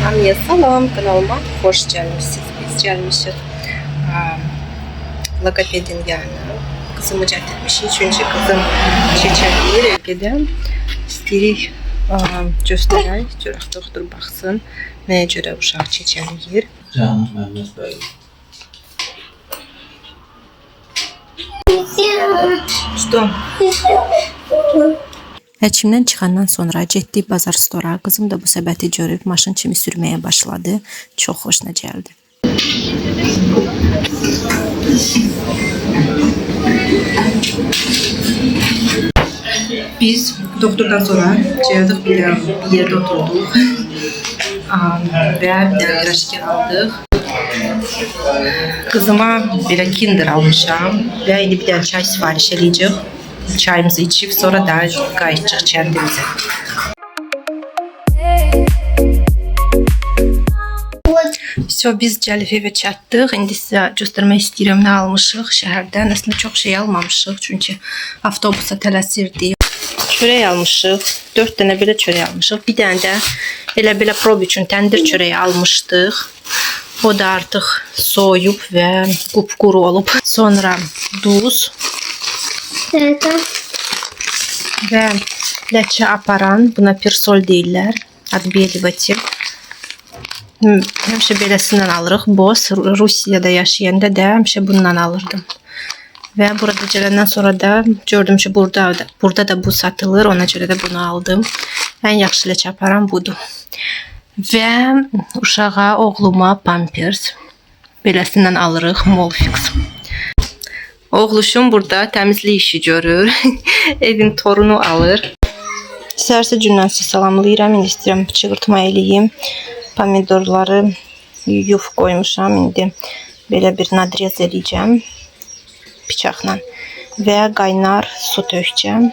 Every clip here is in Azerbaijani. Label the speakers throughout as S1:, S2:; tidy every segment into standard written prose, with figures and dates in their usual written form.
S1: Hamıya salam, kanalıma xoş gəlmişsiniz. Biz gəlmişik logopedin yanına. Kızımı gətirmişik, çünki kızım çeçəliyir evdə. İstəyirik göstərək, görək doktor baxsın, nəyə görə uşaq çeçəliyir.
S2: Canım Mehmet Bey.
S1: Həkimdən çıxandan sonra getdik bazar stora. Qızım da bu səbəti görüb maşın kimi sürməyə başladı. Çox xoşuna gəldi. Biz doktordan sonra gəldik bir yerdə oturduq. Və bir dənə şəkər aldıq. Kızıma belə kinder almışam və indi bir dənə çay sifariş edəcək. Çayımızı içib sonra da qayıtacaq kəndimizə. Biz gəlib evə çatdıq. İndi sizə göstərmək istəyirəm nə almışıq şəhərdən. Əslində çox şey almamışıq, çünki avtobusa tələsirdik. Çörək almışıq. 4 dənə belə çörək almışıq. Bir dənə də elə prob üçün təndir çörəyi almışdıq. O da artıq soyub və qupquru olub. Sonra duz və ləçə aparan, buna pirsol deyirlər. Adbelivativ. Həmişə beləsindən alırıq. Boz, Rusiyada yaşayanda da həmişə bundan alırdım. Və burada gələndən sonra da gördüm ki, burada da bu satılır. Ona görə də bunu aldım. Ən yaxşı ləçə aparan budur. Və uşağa, oğluma pampers beləsindən alırıq, Molfix. Oğluşum burada təmizlik işi görür. Evin torunu alır. Səhərsi gündən sizi salamlayıram. İndi istəyirəm çığırtma eləyim. Pomidorları yuf qoymuşam. İndi belə bir nadrez eləyəcəm bıçaqla və qaynar su tökəcəm.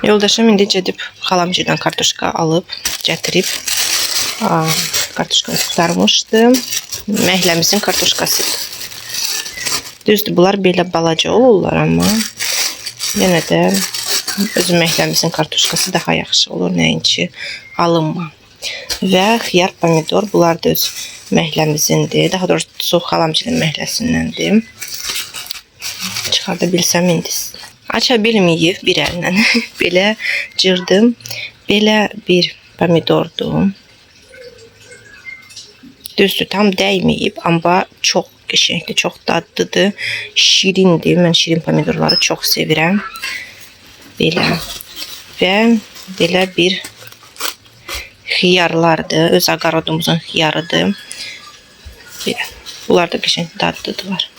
S1: Yoldaşım indi gedib xalamcıdan kartuşka alıb, gətirib. Kartuşkanı qurtarmışdı. Məhləmizin kartuşkasıdır. Düzdür, bunlar belə balaca olurlar, amma yenə də özü məhləmizin kartuşkası daha yaxşı olur, nəinki alınma. Və xiyar, pomidor, bunlar da öz məhləmizindir. Daha doğrusu xalamcının məhləsindəndir. Çıxarda bilsəm indi. Aça bilməyib bir əllə. Belə cırdım. Belə bir pomidordur. Düzdür, tam dəyməyib, amma çox qəşəngdir, çox dadlıdır, şirindir. Mən şirin pomidorları çox sevirəm. Belə. Və belə bir xiyarlardır. Öz aqarodumuzun xiyarıdır. Belə. Bunlar da qəşəng dadlıdırlar.